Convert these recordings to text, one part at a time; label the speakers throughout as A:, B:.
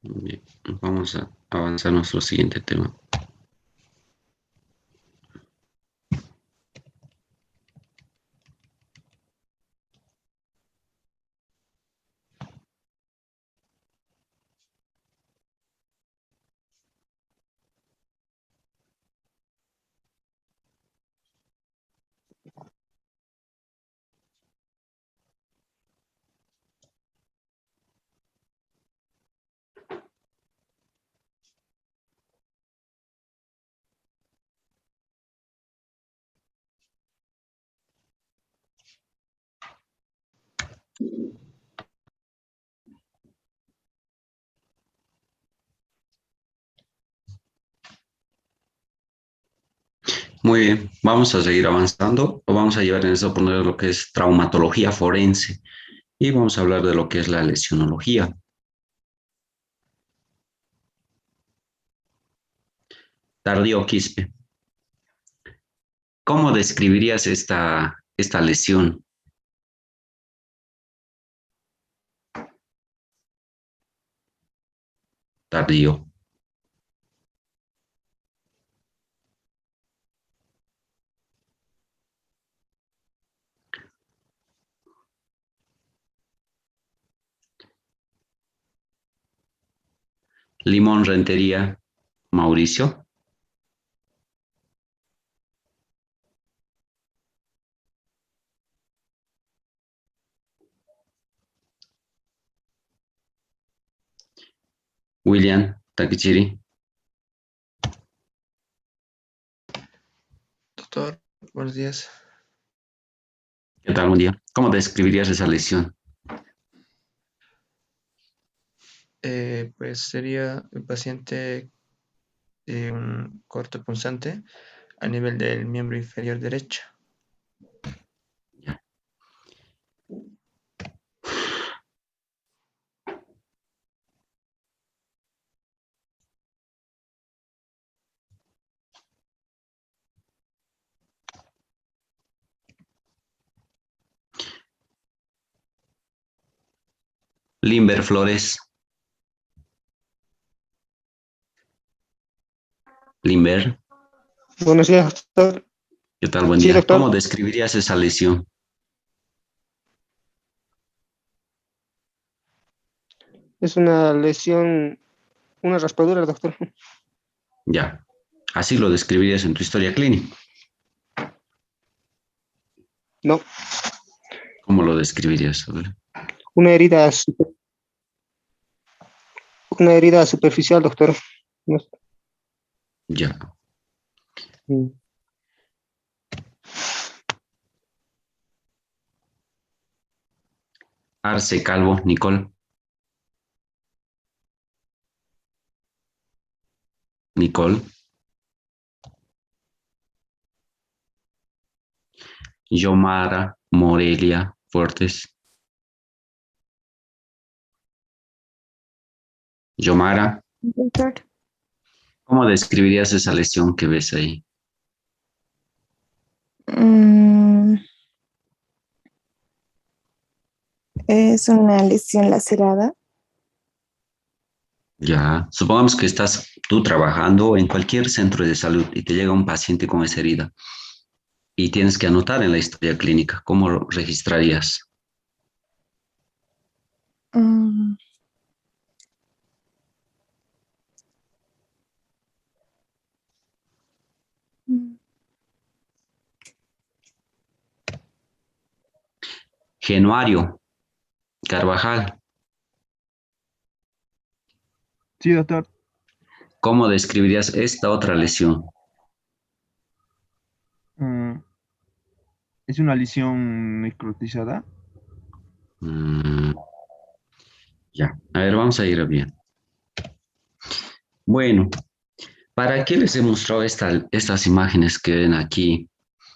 A: Bien, vamos a avanzar a nuestro siguiente tema. Muy bien, vamos a seguir avanzando o vamos a llevar en esta oportunidad lo que es traumatología forense y vamos a hablar de lo que es la lesionología. Tardío quispe. ¿Cómo describirías esta lesión? Tardío. Limón Rentería, Mauricio. William Takichiri.
B: Doctor, buenos días.
A: ¿Qué tal? Buen día. ¿Cómo describirías esa lesión?
B: Pues sería el paciente de un corto punzante a nivel del miembro inferior derecho.
A: Ya. Limber Flores. Limber.
C: Buenos días, doctor.
A: ¿Qué tal? Buen
C: Sí,
A: día. ¿Cómo
C: doctor.
A: describirías esa lesión?
C: Es una lesión, una raspadura, doctor.
A: Ya. Así lo describirías en tu historia clínica.
C: No,
A: ¿Cómo lo describirías? A ver.
C: una herida, una herida superficial, doctor. No,
A: Ya.
C: mm,
A: Arce Calvo, Nicole. Nicole. Yomara Morelia Fuertes. Yomara,
D: Doctor,
A: ¿cómo describirías esa lesión que ves ahí?
D: mm, es una lesión lacerada.
A: Ya, supongamos que estás tú trabajando en cualquier centro de salud y te llega un paciente con esa herida y tienes que anotar en la historia clínica. ¿Cómo lo registrarías?
D: Mm, mm,
A: Genuario Carvajal,
E: Sí, doctor.
A: ¿cómo describirías esta otra lesión?
E: Mm, es una lesión necrotizada.
A: Mm, ya, a ver, vamos a ir bien. Bueno, ¿para qué les he mostrado estas imágenes que ven aquí?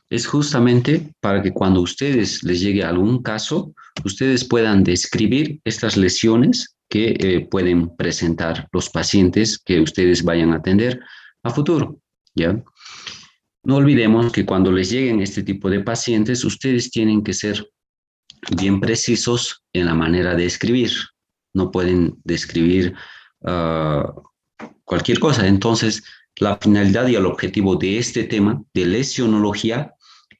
A: Es justamente para que cuando ustedes les llegue algún caso, ustedes puedan describir estas lesiones que pueden presentar los pacientes que ustedes vayan a atender a futuro, ¿ya? No olvidemos que cuando les lleguen este tipo de pacientes, ustedes tienen que ser bien precisos en la manera de escribir. No pueden describir ah, cualquier cosa. Entonces, la finalidad y el objetivo de este tema de lesionología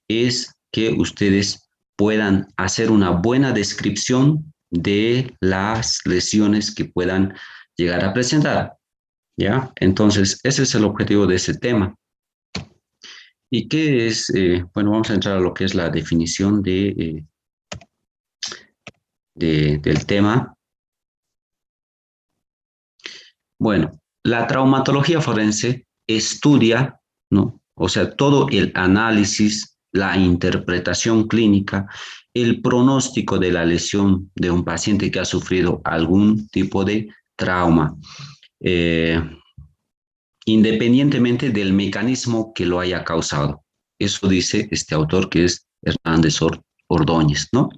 A: es que ustedes puedan hacer una buena descripción de las lesiones que puedan llegar a presentar, ¿ya? Entonces, ese es el objetivo de este tema. ¿Y qué es? Bueno, vamos a entrar a lo que es la definición del tema. Bueno, la traumatología forense estudia, ¿no? O sea, todo el análisis, la interpretación clínica, el pronóstico de la lesión de un paciente que ha sufrido algún tipo de trauma, eh, independientemente del mecanismo que lo haya causado. Eso dice este autor, que es Hernández Ordóñez, ¿no?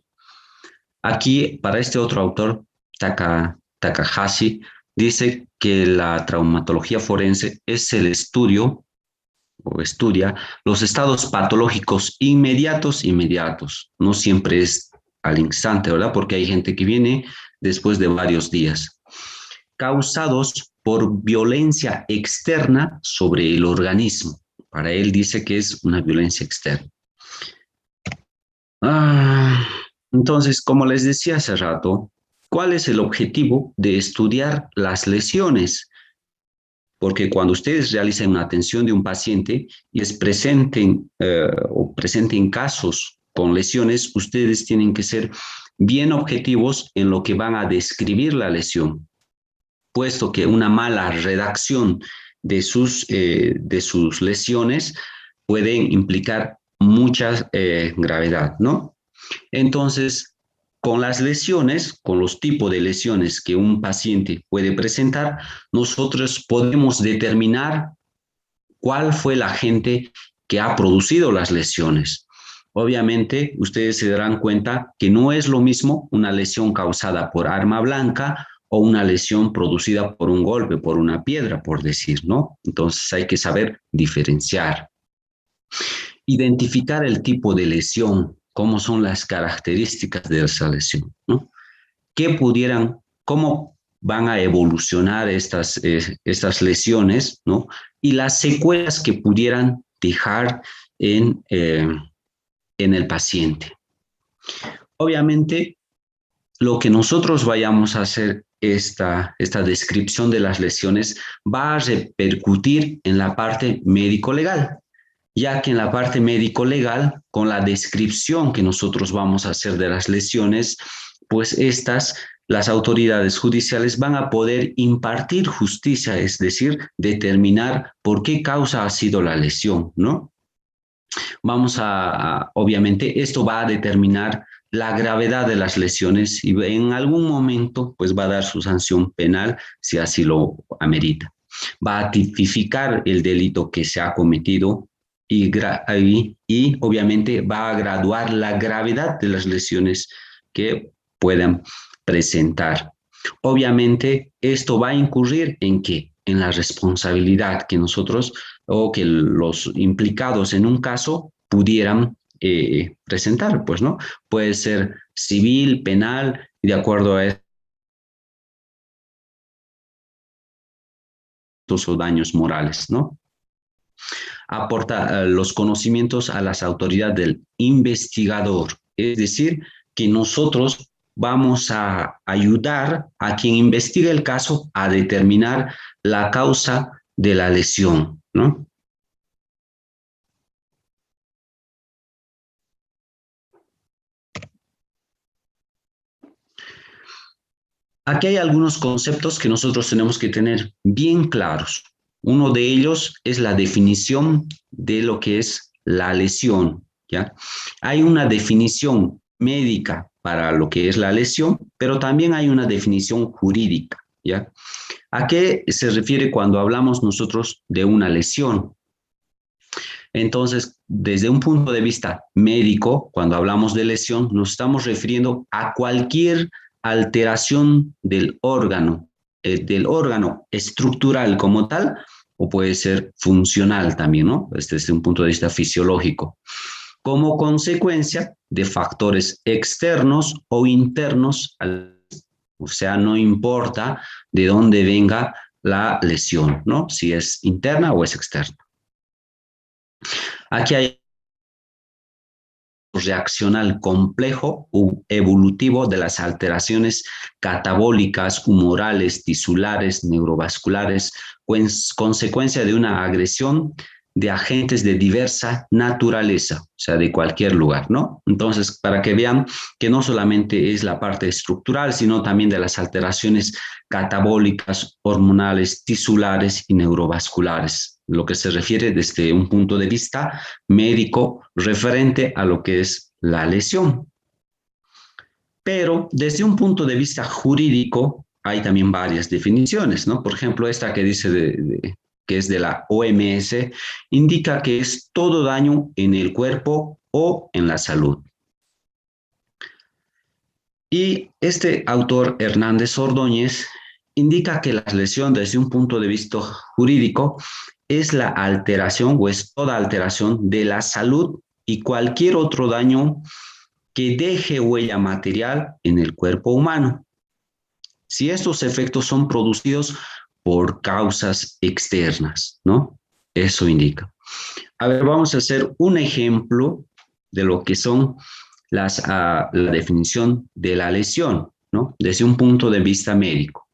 A: Aquí, para este otro autor, Takahashi, dice que la traumatología forense es el estudio o estudia los estados patológicos inmediatos, no siempre es al instante, ¿verdad? Porque hay gente que viene después de varios días, causados por violencia externa sobre el organismo. Para él dice que es una violencia externa. Entonces, como les decía hace rato, ¿cuál es el objetivo de estudiar las lesiones? Porque cuando ustedes realizan una atención de un paciente y presenten casos con lesiones, ustedes tienen que ser bien objetivos en lo que van a describir la lesión, puesto que una mala redacción de sus lesiones pueden implicar mucha gravedad, ¿no? Entonces, con las lesiones, con los tipos de lesiones que un paciente puede presentar, nosotros podemos determinar cuál fue el agente que ha producido las lesiones. Obviamente, ustedes se darán cuenta que no es lo mismo una lesión causada por arma blanca o una lesión producida por un golpe, por una piedra, por decir, ¿no? Entonces hay que saber diferenciar. Identificar el tipo de lesión, cómo son las características de esa lesión, ¿no? Cómo van a evolucionar estas lesiones, ¿no? Y las secuelas que pudieran dejar en el paciente. Obviamente, lo que nosotros vayamos a hacer, esta descripción de las lesiones, va a repercutir en la parte médico-legal, ya que en la parte médico-legal, con la descripción que nosotros vamos a hacer de las lesiones, pues las autoridades judiciales van a poder impartir justicia, es decir, determinar por qué causa ha sido la lesión, ¿no? Obviamente, esto va a determinar la gravedad de las lesiones y en algún momento, pues va a dar su sanción penal si así lo amerita. Va a tipificar el delito que se ha cometido y obviamente va a graduar la gravedad de las lesiones que puedan presentar. Obviamente, esto va a incurrir ¿en qué? En la responsabilidad que nosotros o que los implicados en un caso pudieran presentar, pues, ¿no? Puede ser civil, penal, de acuerdo a estos o daños morales, ¿no? Aporta los conocimientos a las autoridades del investigador, es decir, que nosotros vamos a ayudar a quien investiga el caso a determinar la causa de la lesión, ¿no? Aquí hay algunos conceptos que nosotros tenemos que tener bien claros. Uno de ellos es la definición de lo que es la lesión, ¿ya? Hay una definición médica para lo que es la lesión, pero también hay una definición jurídica, ¿ya? ¿A qué se refiere cuando hablamos nosotros de una lesión? Entonces, desde un punto de vista médico, cuando hablamos de lesión, nos estamos refiriendo a cualquier alteración del órgano estructural como tal, o puede ser funcional también, ¿no? Desde un punto de vista fisiológico, como consecuencia de factores externos o internos O sea, no importa de dónde venga la lesión, ¿no? Si es interna o es externa. Aquí hay reaccional complejo u evolutivo de las alteraciones catabólicas, humorales, tisulares, neurovasculares, consecuencia de una agresión de agentes de diversa naturaleza, o sea, de cualquier lugar, ¿no? Entonces, para que vean que no solamente es la parte estructural, sino también de las alteraciones catabólicas, hormonales, tisulares y neurovasculares, lo que se refiere desde un punto de vista médico referente a lo que es la lesión. Pero desde un punto de vista jurídico hay también varias definiciones, ¿no? Por ejemplo, esta que dice que es de la OMS, indica que es todo daño en el cuerpo o en la salud. Y este autor, Hernández Ordóñez, indica que la lesión desde un punto de vista jurídico es la alteración o es toda alteración de la salud y cualquier otro daño que deje huella material en el cuerpo humano. Si estos efectos son producidos por causas externas, ¿no? Eso indica. A ver, vamos a hacer un ejemplo de lo que son la definición de la lesión, ¿no? Desde un punto de vista médico.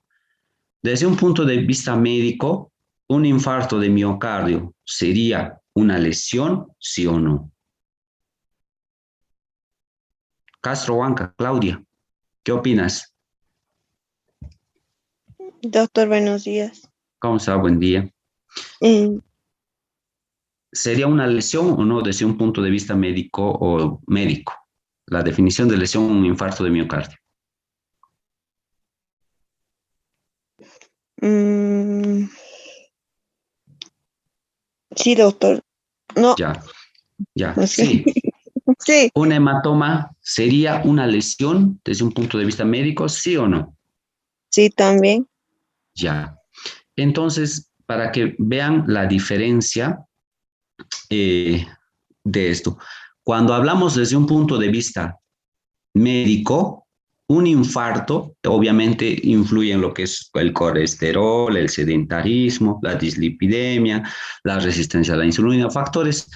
A: Desde un punto de vista médico, un infarto de miocardio sería una lesión, ¿sí o no? Castro Huanca, Claudia, ¿qué opinas?
F: Doctor, buenos días.
A: ¿Cómo está? Buen día. ¿Sería una lesión o no desde un punto de vista médico o médico? La definición de lesión, un infarto de miocardio.
F: Sí, doctor. No,
A: Ya,
F: sí.
A: sí.
F: Sí,
A: ¿Un hematoma sería una lesión desde un punto de vista médico, sí o no?
F: sí, también.
A: Ya. Entonces, para que vean la diferencia de esto, cuando hablamos desde un punto de vista médico, un infarto obviamente influye en lo que es el colesterol, el sedentarismo, la dislipidemia, la resistencia a la insulina, factores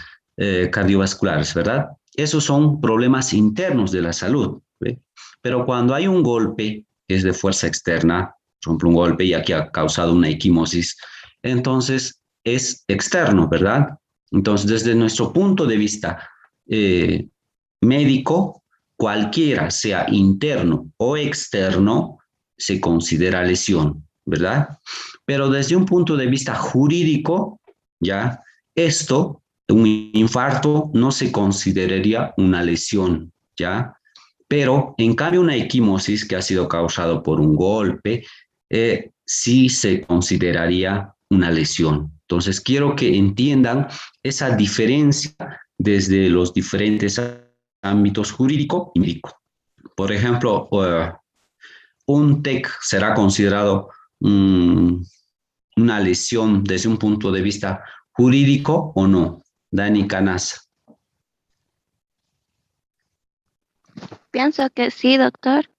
A: cardiovasculares, ¿verdad? Esos son problemas internos de la salud, ¿ve? Pero cuando hay un golpe que es de fuerza externa, por ejemplo, un golpe ya que ha causado una equimosis, entonces es externo, ¿verdad? Entonces, desde nuestro punto de vista médico, cualquiera, sea interno o externo, se considera lesión, ¿verdad? Pero desde un punto de vista jurídico, ya, esto, un infarto, no se consideraría una lesión, ¿ya? Pero, en cambio, una equimosis que ha sido causado por un golpe, sí se consideraría una lesión. Entonces, quiero que entiendan esa diferencia desde los diferentes ámbitos jurídico y médico. Por ejemplo, un TEC será considerado una lesión desde un punto de vista jurídico o no. Dani Canasa.
G: Pienso que sí, doctor.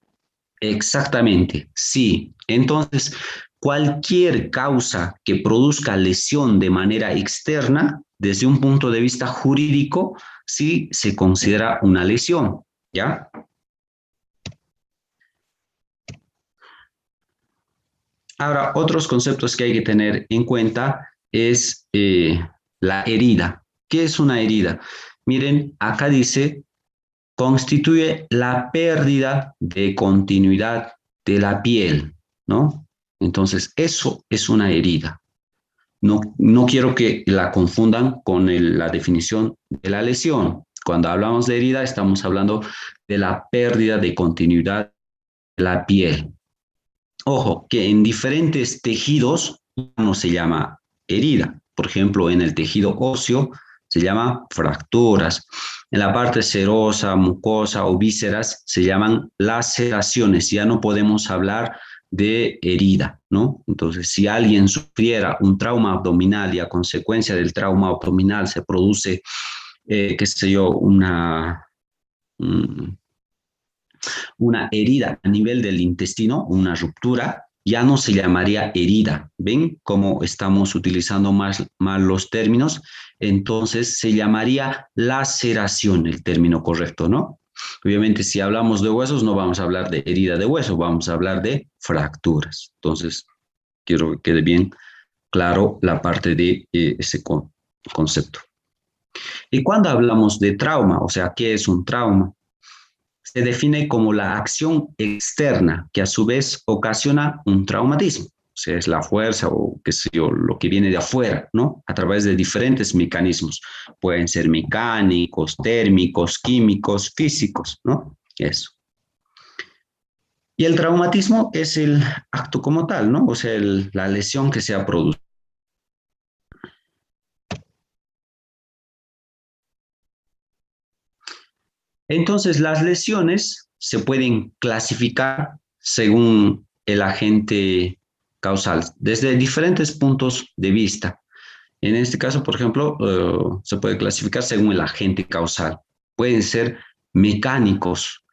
A: Exactamente, sí. Entonces, cualquier causa que produzca lesión de manera externa, desde un punto de vista jurídico, sí se considera una lesión, ¿ya? Ahora, otros conceptos que hay que tener en cuenta es la herida. ¿Qué es una herida? Miren, acá dice, constituye la pérdida de continuidad de la piel, ¿no? Entonces, eso es una herida. No quiero que la confundan con la definición de la lesión. Cuando hablamos de herida, estamos hablando de la pérdida de continuidad de la piel. Ojo, que en diferentes tejidos no se llama herida. Por ejemplo, en el tejido óseo se llama fracturas. En la parte serosa, mucosa o vísceras se llaman laceraciones. Ya no podemos hablar de herida, ¿no? Entonces, si alguien sufriera un trauma abdominal y a consecuencia del trauma abdominal se produce, qué sé yo, una herida a nivel del intestino, una ruptura, ya no se llamaría herida. ¿Ven cómo estamos utilizando mal los términos? Entonces se llamaría laceración, el término correcto, ¿no? Obviamente, si hablamos de huesos, no vamos a hablar de herida de hueso, vamos a hablar de fracturas. Entonces, quiero que quede bien claro la parte de ese concepto. Y cuando hablamos de trauma, o sea, ¿qué es un trauma? Se define como la acción externa que a su vez ocasiona un traumatismo. O sea, es la fuerza o qué sé yo, lo que viene de afuera, ¿no? A través de diferentes mecanismos. Pueden ser mecánicos, térmicos, químicos, físicos, ¿no? Eso. Y el traumatismo es el acto como tal, ¿no? O sea, la lesión que se ha producido. Entonces, las lesiones se pueden clasificar según el agente causal, desde diferentes puntos de vista. En este caso, por ejemplo, se puede clasificar según el agente causal. Pueden ser mecánicos.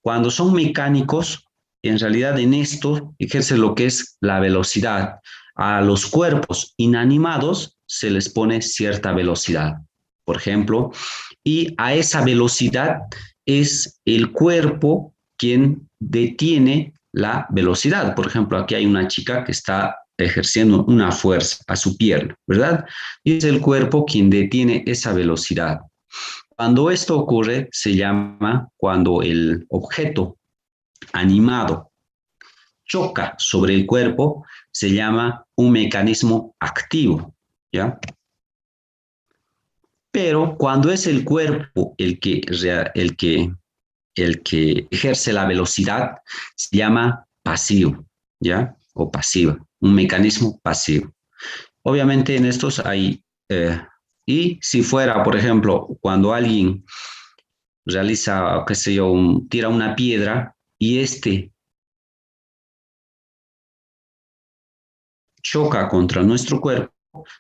A: Cuando son mecánicos, en realidad en esto ejerce lo que es la velocidad. A los cuerpos inanimados se les pone cierta velocidad, por ejemplo, y a esa velocidad es el cuerpo quien detiene la velocidad. Por ejemplo, aquí hay una chica que está ejerciendo una fuerza a su pierna, ¿verdad? Y es el cuerpo quien detiene esa velocidad. Cuando esto ocurre, se llama cuando el objeto animado choca sobre el cuerpo, se llama un mecanismo activo, ¿ya? Pero cuando es el cuerpo el que ejerce la velocidad, se llama pasivo, ¿ya? O pasiva, un mecanismo pasivo. Obviamente en estos hay, y si fuera, por ejemplo, cuando alguien realiza, qué sé yo, tira una piedra y choca contra nuestro cuerpo,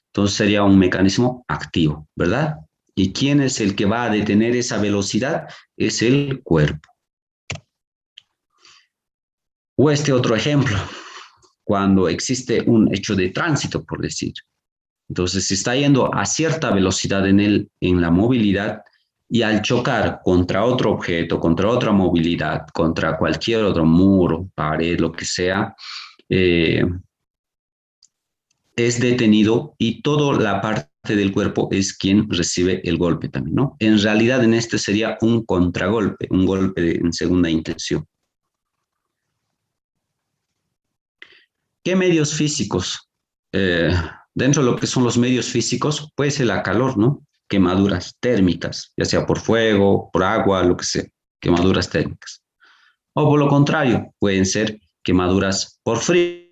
A: entonces sería un mecanismo activo, ¿verdad? ¿Y quién es el que va a detener esa velocidad? Es el cuerpo. O este otro ejemplo, cuando existe un hecho de tránsito, por decir. Entonces, se está yendo a cierta velocidad en la movilidad y al chocar contra otro objeto, contra otra movilidad, contra cualquier otro muro, pared, lo que sea, es detenido y toda la parte del cuerpo es quien recibe el golpe también, ¿no? En realidad, en este sería un contragolpe, un golpe en segunda intención. ¿Qué medios físicos? Dentro de lo que son los medios físicos, puede ser la calor, ¿no? Quemaduras térmicas, ya sea por fuego, por agua, lo que sea, quemaduras térmicas. O por lo contrario, pueden ser quemaduras por frío.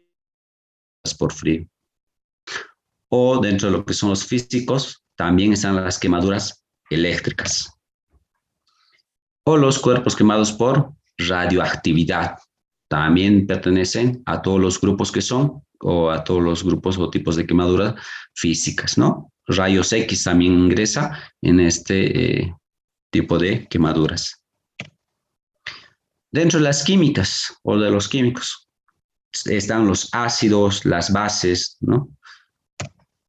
A: O dentro de lo que son los físicos, también están las quemaduras eléctricas. O los cuerpos quemados por radioactividad. También pertenecen a todos los grupos que son, o a todos los grupos o tipos de quemaduras físicas, ¿no? Rayos X también ingresa en este tipo de quemaduras. Dentro de las químicas o de los químicos están los ácidos, las bases, ¿no?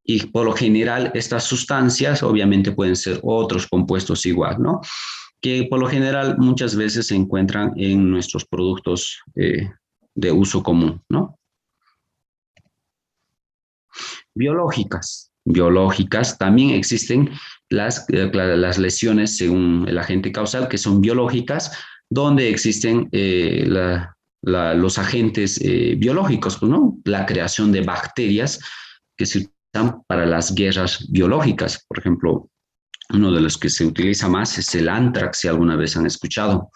A: Y por lo general estas sustancias obviamente pueden ser otros compuestos igual, ¿no? Que por lo general muchas veces se encuentran en nuestros productos de uso común, ¿no? Biológicas, también existen las lesiones según el agente causal, que son biológicas, donde existen los agentes biológicos, ¿no? La creación de bacterias que se utilizan para las guerras biológicas. Por ejemplo, uno de los que se utiliza más es el anthrax, si alguna vez han escuchado.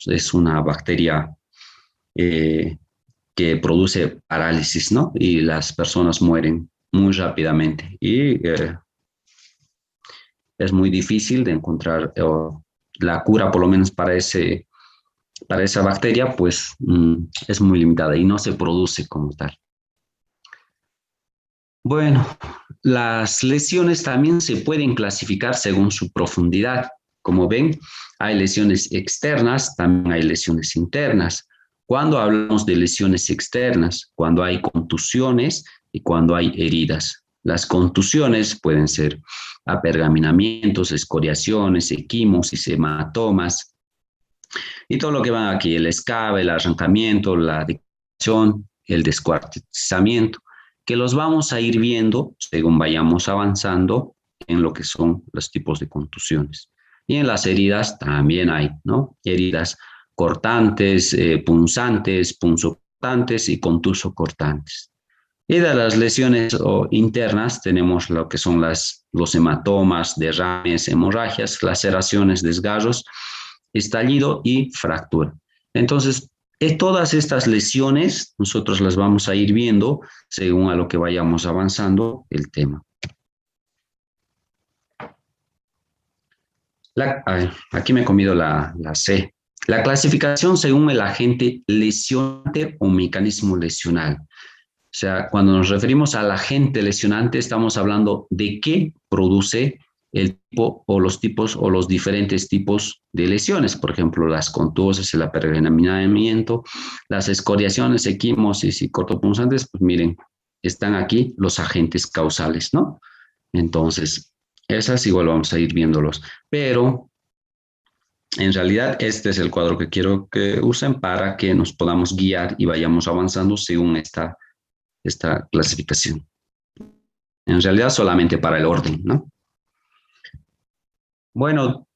A: Es una bacteria que produce parálisis, ¿no? Y las personas mueren muy rápidamente. Y es muy difícil de encontrar la cura, por lo menos para esa bacteria, pues es muy limitada y no se produce como tal. Bueno, las lesiones también se pueden clasificar según su profundidad. Como ven, hay lesiones externas, también hay lesiones internas. Cuando hablamos de lesiones externas, cuando hay contusiones y cuando hay heridas. Las contusiones pueden ser apergaminamientos, escoriaciones, equimosis, hematomas y todo lo que va aquí, el escabe, el arrancamiento, la decapitación, el descuartizamiento, que los vamos a ir viendo según vayamos avanzando en lo que son los tipos de contusiones. Y en las heridas también hay, ¿no? Heridas cortantes, punzantes, punzocortantes y contusocortantes. Y de las lesiones internas tenemos lo que son los hematomas, derrames, hemorragias, laceraciones, desgarros, estallido y fractura. Entonces, todas estas lesiones nosotros las vamos a ir viendo según a lo que vayamos avanzando el tema. Aquí me he comido la C. La clasificación según el agente lesionante o mecanismo lesional. O sea, cuando nos referimos al agente lesionante, estamos hablando de qué produce el tipo o los tipos o los diferentes tipos de lesiones. Por ejemplo, las contusas, el apergaminamiento, las escoriaciones, equimosis y cortopunzantes, pues miren, están aquí los agentes causales, ¿no? Entonces, esas igual vamos a ir viéndolos. Pero, en realidad, este es el cuadro que quiero que usen para que nos podamos guiar y vayamos avanzando según esta clasificación. En realidad solamente para el orden, ¿no? Bueno,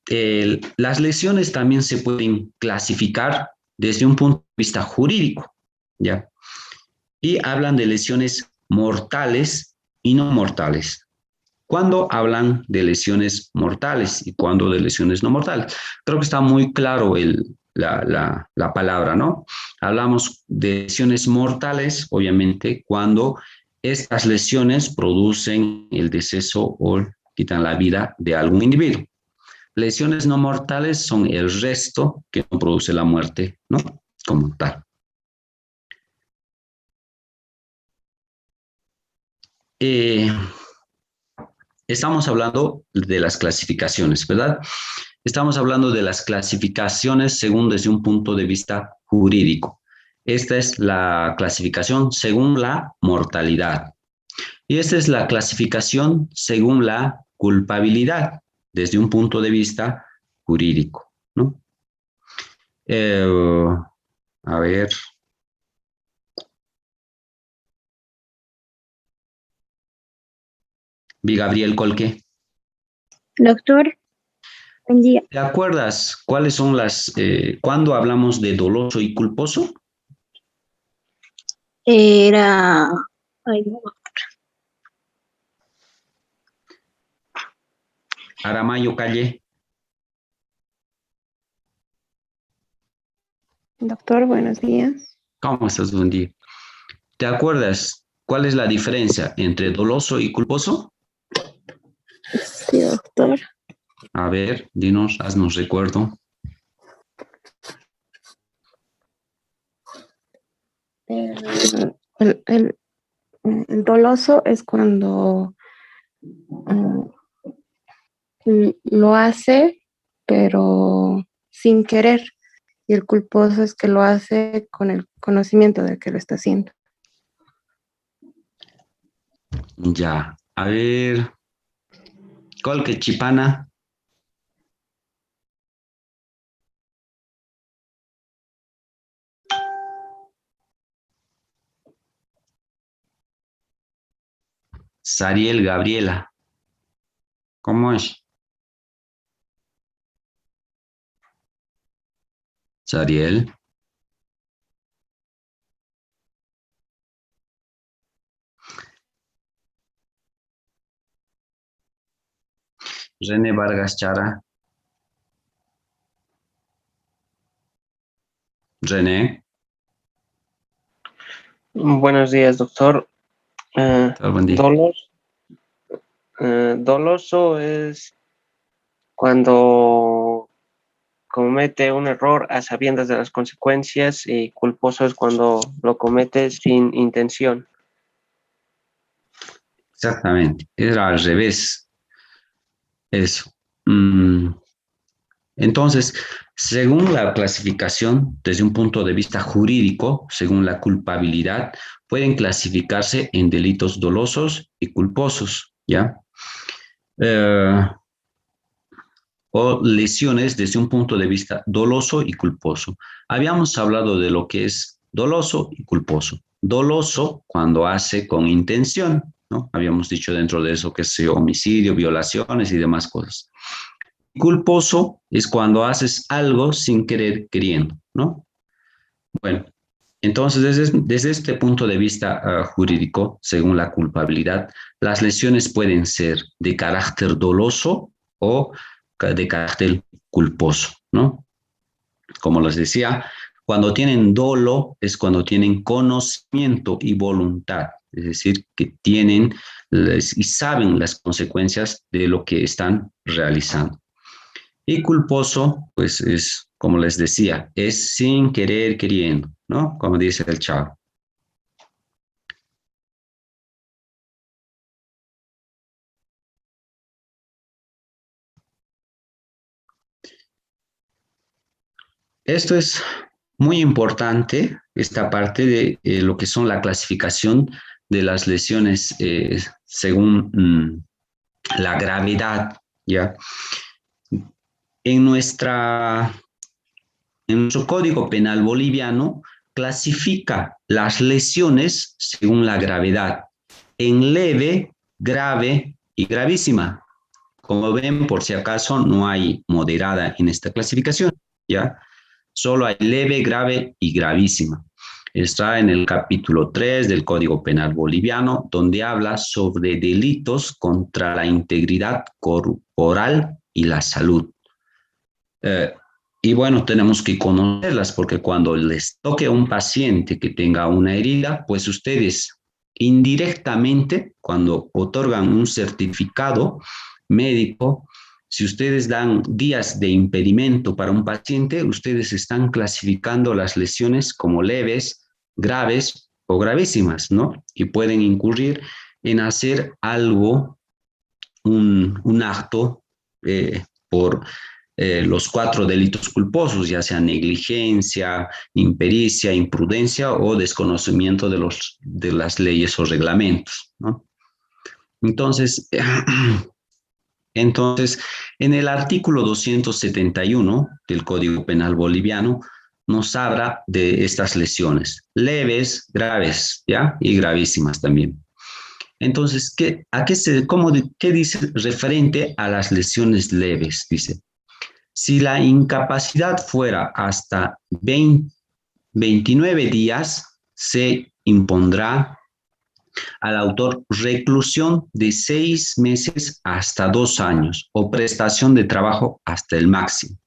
A: las lesiones también se pueden clasificar desde un punto de vista jurídico, ¿ya? Y hablan de lesiones mortales y no mortales. ¿Cuándo hablan de lesiones mortales y cuándo de lesiones no mortales? Creo que está muy claro la palabra, ¿no? Hablamos de lesiones mortales, obviamente, cuando estas lesiones producen el deceso o quitan la vida de algún individuo. Lesiones no mortales son el resto que no produce la muerte, ¿no? Como tal. Estamos hablando de las clasificaciones, ¿verdad? Estamos hablando de las clasificaciones según desde un punto de vista jurídico. Esta es la clasificación según la mortalidad. Y esta es la clasificación según la culpabilidad, desde un punto de vista jurídico, ¿no? A ver. Vi Gabriel Colque.
G: Doctor, buen día.
A: ¿Te acuerdas cuáles son cuándo hablamos de doloso y culposo?
G: Era... Ay, no.
A: Aramayo Calle.
D: Doctor, buenos días.
A: ¿Cómo estás, buen día? ¿Te acuerdas cuál es la diferencia entre doloso y culposo?
D: Sí, doctor.
A: A ver, dinos, haznos recuerdo.
D: El doloso es cuando lo hace, pero sin querer. Y el culposo es que lo hace con el conocimiento de que lo está haciendo.
A: Ya, a ver. Colque Chipana. Sariel Gabriela. ¿Cómo es? Sariel. René Vargas Chara. René.
C: Buenos días, doctor.
A: Buen día.
C: Doloso es cuando comete un error a sabiendas de las consecuencias y culposo es cuando lo comete sin intención.
A: Exactamente. Era al revés. Eso. Entonces, según la clasificación, desde un punto de vista jurídico, según la culpabilidad, pueden clasificarse en delitos dolosos y culposos, ¿ya? O lesiones desde un punto de vista doloso y culposo. Habíamos hablado de lo que es doloso y culposo. Doloso cuando hace con intención, ¿no? Habíamos dicho dentro de eso que es homicidio, violaciones y demás cosas. Culposo es cuando haces algo sin querer queriendo, ¿no? Bueno, entonces desde este punto de vista jurídico, según la culpabilidad, las lesiones pueden ser de carácter doloso o de carácter culposo, ¿no? Como les decía, cuando tienen dolo es cuando tienen conocimiento y voluntad, es decir, que tienen y saben las consecuencias de lo que están realizando. Y culposo, pues es, como les decía, es sin querer queriendo, ¿no? Como dice el Chavo. Esto es muy importante, esta parte de lo que son la clasificación de las lesiones según la gravedad, ¿ya? En nuestro Código Penal boliviano clasifica las lesiones según la gravedad, en leve, grave y gravísima. Como ven, por si acaso, no hay moderada en esta clasificación, ¿ya? Solo hay leve, grave y gravísima. Está en el capítulo 3 del Código Penal boliviano, donde habla sobre delitos contra la integridad corporal y la salud. Y bueno, tenemos que conocerlas porque cuando les toque a un paciente que tenga una herida, pues ustedes indirectamente, cuando otorgan un certificado médico, si ustedes dan días de impedimento para un paciente, ustedes están clasificando las lesiones como leves, graves o gravísimas, ¿no? Y pueden incurrir en hacer algo, un acto por los 4 delitos culposos, ya sea negligencia, impericia, imprudencia o desconocimiento de las leyes o reglamentos, ¿no? Entonces, en el artículo 271 del Código Penal boliviano nos habla de estas lesiones, leves, graves, ¿ya? Y gravísimas también. Entonces, ¿qué dice referente a las lesiones leves? Dice, si la incapacidad fuera hasta 29 días, se impondrá al autor reclusión de 6 meses hasta 2 años o prestación de trabajo hasta el máximo.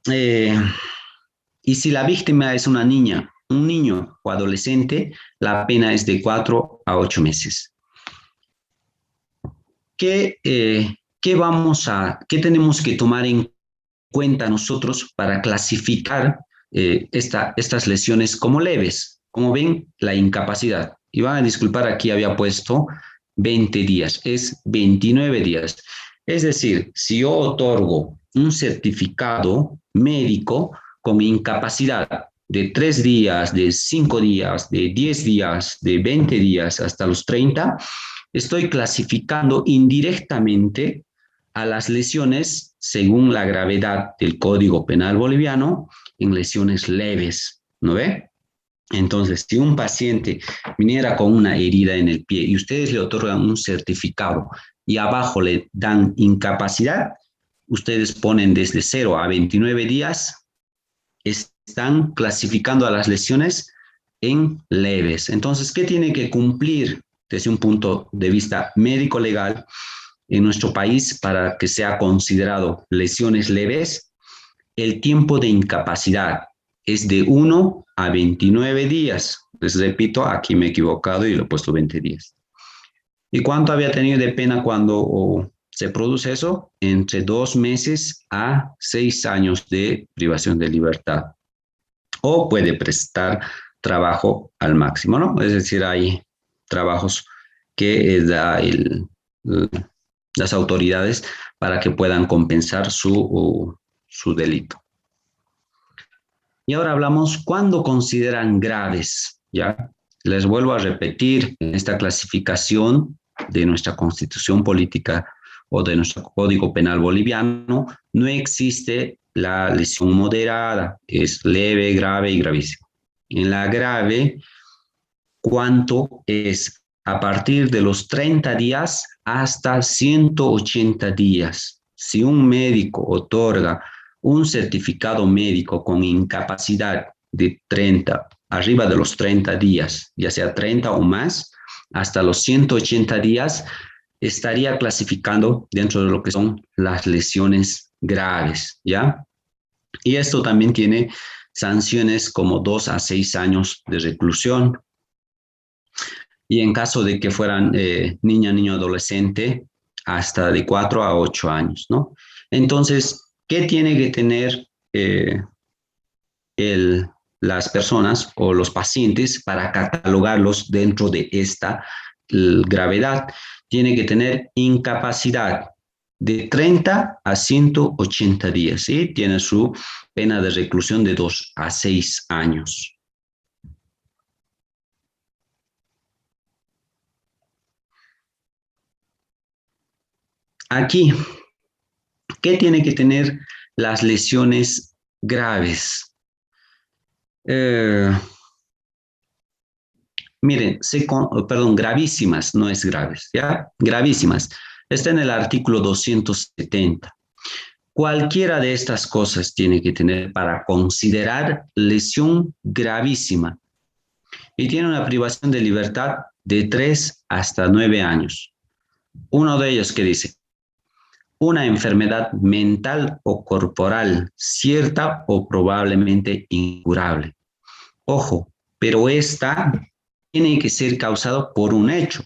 A: Y si la víctima es una niña, un niño o adolescente, la pena es de 4 a 8 meses. ¿Qué tenemos que tomar en cuenta nosotros para clasificar estas lesiones como leves? Como ven, la incapacidad. Y van a disculpar, aquí había puesto 20 días, es 29 días. Es decir, si yo otorgo un certificado médico con incapacidad de 3 días, de 5 días, de 10 días, de 20 días hasta los 30, estoy clasificando indirectamente a las lesiones según la gravedad del Código Penal boliviano en lesiones leves, ¿no ve? Entonces, si un paciente viniera con una herida en el pie y ustedes le otorgan un certificado y abajo le dan incapacidad, ustedes ponen desde 0 a 29 días, están clasificando a las lesiones en leves. Entonces, ¿qué tiene que cumplir desde un punto de vista médico-legal en nuestro país para que sea considerado lesiones leves? El tiempo de incapacidad es de 1 a 29 días. Les repito, aquí me he equivocado y lo he puesto 20 días. ¿Y cuánto había tenido de pena cuando se produce eso? Entre 2 meses a 6 años de privación de libertad. O puede prestar trabajo al máximo, ¿no? Es decir, hay trabajos que da las autoridades para que puedan compensar su delito. Y ahora hablamos cuándo consideran graves, ¿ya? Les vuelvo a repetir, en esta clasificación de nuestra Constitución Política o de nuestro Código Penal boliviano, no existe la lesión moderada, es leve, grave y gravísimo. En la grave, ¿cuánto es? A partir de los 30 días hasta 180 días. Si un médico otorga un certificado médico con incapacidad de 30, arriba de los 30 días, ya sea 30 o más, hasta los 180 días, estaría clasificando dentro de lo que son las lesiones graves, ¿ya? Y esto también tiene sanciones como 2 a 6 años de reclusión. Y en caso de que fueran niña, niño, adolescente, hasta de 4 a 8 años, ¿no? Entonces, ¿qué tiene que tener las personas o los pacientes para catalogarlos dentro de esta gravedad? Tiene que tener incapacidad de 30 a 180 días, ¿sí? Tiene su pena de reclusión de 2 a 6 años. Aquí, ¿qué tiene que tener las lesiones graves? Miren, gravísimas, no es graves, ¿ya? Gravísimas. Está en el artículo 270. Cualquiera de estas cosas tiene que tener para considerar lesión gravísima. Y tiene una privación de libertad de 3 hasta 9 años. Uno de ellos que dice, una enfermedad mental o corporal, cierta o probablemente incurable. Ojo, pero esta tiene que ser causado por un hecho.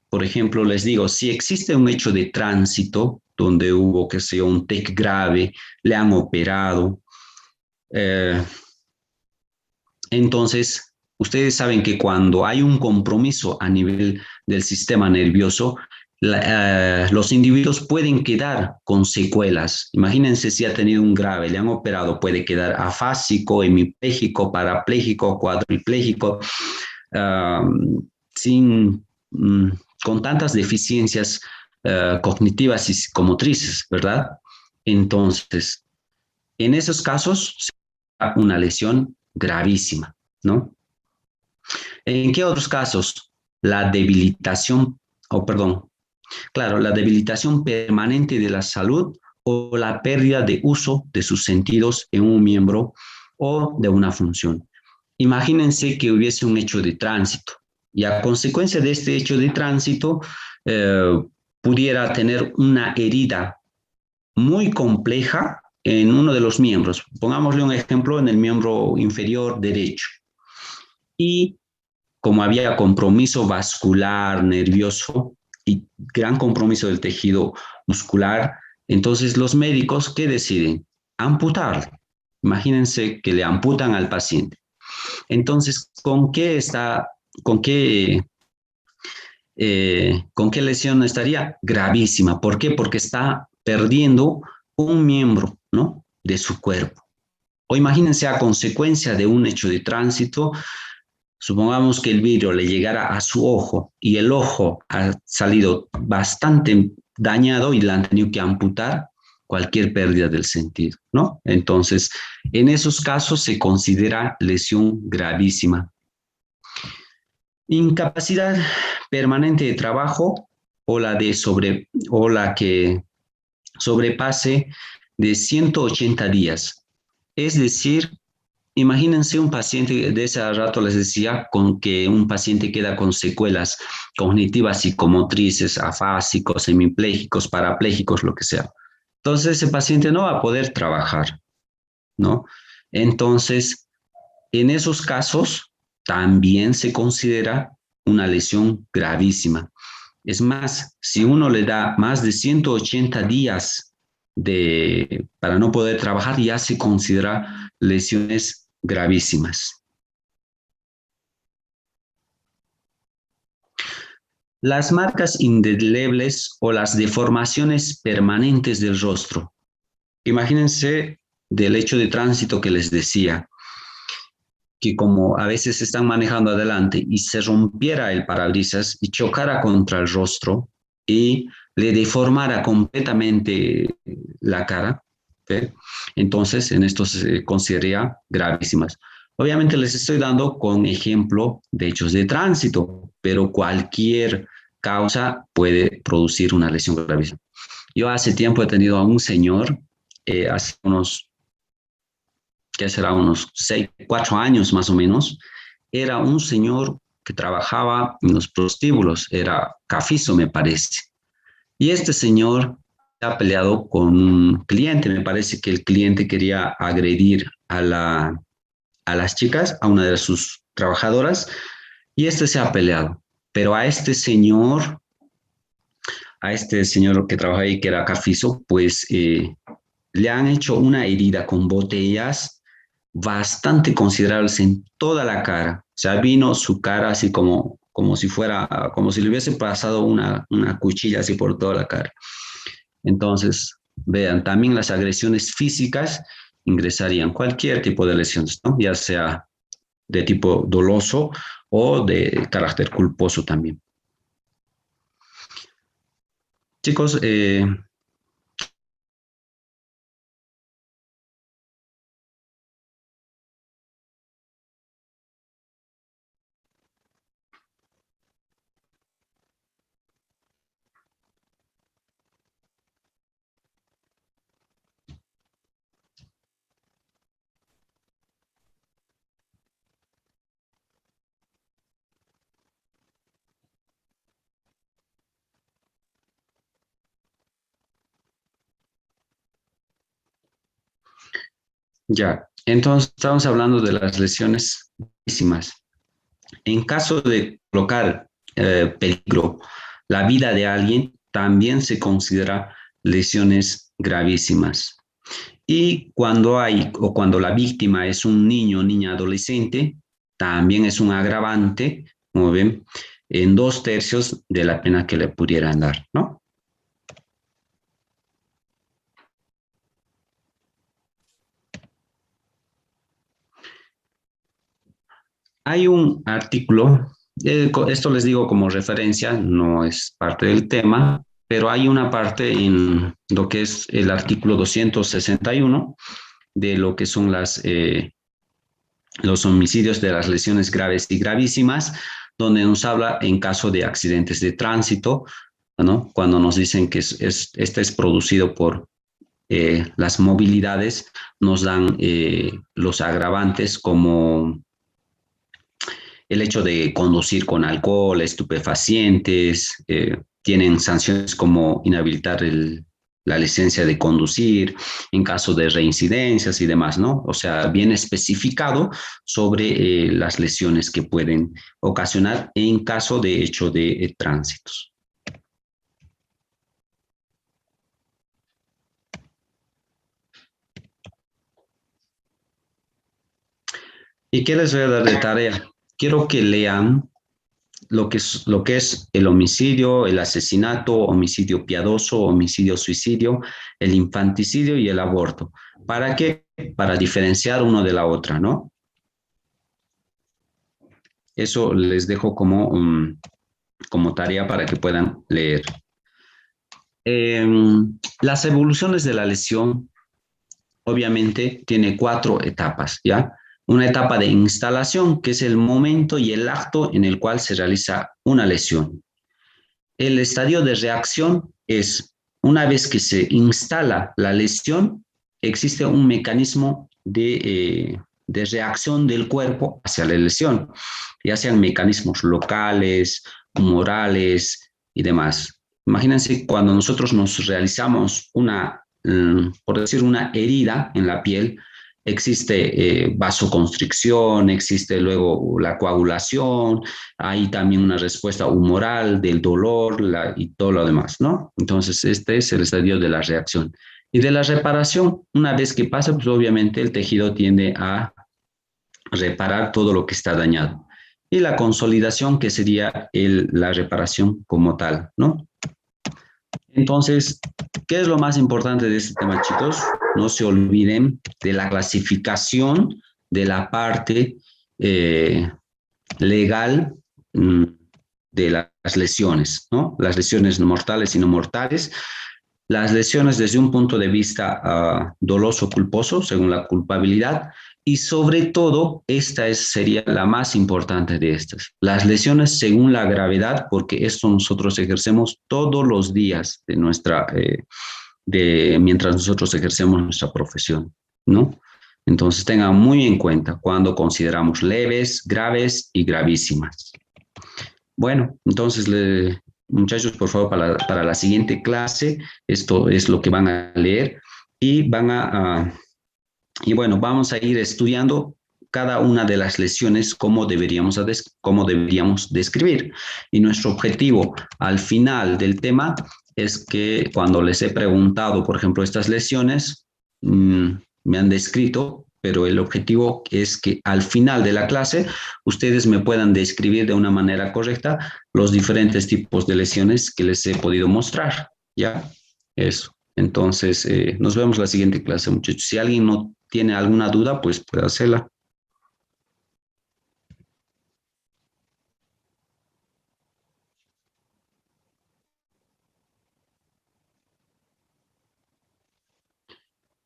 A: Por ejemplo, les digo, si existe un hecho de tránsito donde hubo, qué sé yo, un TEC grave, le han operado, entonces ustedes saben que cuando hay un compromiso a nivel del sistema nervioso, los individuos pueden quedar con secuelas. Imagínense si ha tenido un grave, le han operado, puede quedar afásico, hemipléjico, parapléjico, cuadripléjico, con tantas deficiencias cognitivas y psicomotrices, ¿verdad? Entonces, en esos casos, será una lesión gravísima, ¿no? ¿En qué otros casos? La debilitación, la debilitación permanente de la salud o la pérdida de uso de sus sentidos en un miembro o de una función. Imagínense que hubiese un hecho de tránsito y a consecuencia de este hecho de tránsito pudiera tener una herida muy compleja en uno de los miembros. Pongámosle un ejemplo en el miembro inferior derecho. Y como había compromiso vascular, nervioso y gran compromiso del tejido muscular, entonces los médicos, ¿qué deciden? Amputarlo. Imagínense que le amputan al paciente. Entonces, ¿con qué lesión estaría? Gravísima. ¿Por qué? Porque está perdiendo un miembro, ¿no?, de su cuerpo. O imagínense a consecuencia de un hecho de tránsito, supongamos que el vidrio le llegara a su ojo y el ojo ha salido bastante dañado y le han tenido que amputar, cualquier pérdida del sentido, ¿no? Entonces, en esos casos se considera lesión gravísima. Incapacidad permanente de trabajo o la que sobrepase de 180 días. Es decir, imagínense un paciente, de ese rato les decía, con que un paciente queda con secuelas cognitivas, psicomotrices, afásicos, hemipléjicos, parapléjicos, lo que sea. Entonces ese paciente no va a poder trabajar, ¿no? Entonces, en esos casos también se considera una lesión gravísima. Es más, si uno le da más de 180 días para no poder trabajar, ya se considera lesiones gravísimas. Las marcas indelebles o las deformaciones permanentes del rostro. Imagínense del hecho de tránsito que les decía, que como a veces están manejando adelante y se rompiera el parabrisas y chocara contra el rostro y le deformara completamente la cara, ¿ve? Entonces en esto se consideraría gravísimas. Obviamente les estoy dando con ejemplo de hechos de tránsito, pero cualquier causa puede producir una lesión gravísima. Yo hace tiempo he tenido a un señor, hace unos, que será unos 4 años más o menos, era un señor que trabajaba en los prostíbulos, era cafizo me parece. Y este señor ha peleado con un cliente, me parece que el cliente quería agredir a las chicas, a una de sus trabajadoras, y este se ha peleado. Pero a este señor que trabaja ahí, que era cafizo, pues le han hecho una herida con botellas bastante considerables en toda la cara. O sea, vino su cara así como si fuera, como si le hubiese pasado una cuchilla así por toda la cara. Entonces, vean, también las agresiones físicas ingresarían cualquier tipo de lesiones, ¿no? Ya sea de tipo doloso o de carácter culposo también. Chicos, ya, entonces estamos hablando de las lesiones gravísimas. En caso de colocar peligro la vida de alguien, también se considera lesiones gravísimas. Y cuando hay o cuando la víctima es un niño o niña adolescente, también es un agravante, como ven, en 2/3 de la pena que le pudieran dar, ¿no? Hay un artículo, esto les digo como referencia, no es parte del tema, pero hay una parte en lo que es el artículo 261 de lo que son los homicidios de las lesiones graves y gravísimas, donde nos habla en caso de accidentes de tránsito, ¿no? Cuando nos dicen que este es producido por las movilidades, nos dan los agravantes como el hecho de conducir con alcohol, estupefacientes, tienen sanciones como inhabilitar la licencia de conducir en caso de reincidencias y demás, ¿no? O sea, bien especificado sobre las lesiones que pueden ocasionar en caso de hecho de tránsitos. ¿Y qué les voy a dar de tarea? Quiero que lean lo que es el homicidio, el asesinato, homicidio piadoso, homicidio suicidio, el infanticidio y el aborto. ¿Para qué? Para diferenciar uno de la otra, ¿no? Eso les dejo como tarea para que puedan leer. Las evoluciones de la lesión, obviamente, tiene 4 etapas, ¿ya? Una etapa de instalación, que es el momento y el acto en el cual se realiza una lesión. El estadio de reacción es, una vez que se instala la lesión, existe un mecanismo de reacción del cuerpo hacia la lesión, ya sean mecanismos locales, morales y demás. Imagínense cuando nosotros nos realizamos por decir, una herida en la piel, existe vasoconstricción, existe luego la coagulación, hay también una respuesta humoral del dolor y todo lo demás, ¿no? Entonces, este es el estadio de la reacción. Y de la reparación, una vez que pasa, pues obviamente el tejido tiende a reparar todo lo que está dañado. y la consolidación, que sería la reparación como tal, ¿no? Entonces, ¿qué es lo más importante de este tema, chicos? No se olviden de la clasificación de la parte legal de las lesiones, ¿no? Las lesiones mortales y no mortales. Las lesiones desde un punto de vista doloso culposo, según la culpabilidad, y sobre todo, sería la más importante de estas, las lesiones según la gravedad, porque esto nosotros ejercemos todos los días de mientras nosotros ejercemos nuestra profesión, ¿no? Entonces tengan muy en cuenta cuando consideramos leves, graves y gravísimas. Bueno, entonces, muchachos, por favor, para la siguiente clase, esto es lo que van a leer y y bueno, vamos a ir estudiando cada una de las lesiones, cómo deberíamos describir. Y nuestro objetivo al final del tema es que cuando les he preguntado, por ejemplo, estas lesiones, me han descrito, pero el objetivo es que al final de la clase ustedes me puedan describir de una manera correcta los diferentes tipos de lesiones que les he podido mostrar, ¿ya? Eso. Entonces, nos vemos la siguiente clase, muchachos. Si alguien no tiene alguna duda, pues puede hacerla.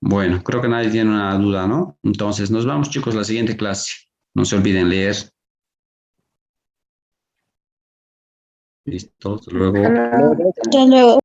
A: Bueno, creo que nadie tiene una duda, ¿no? Entonces, nos vemos, chicos, la siguiente clase. No se olviden leer. Listo, hasta luego.
D: Hasta luego.
F: Hasta luego.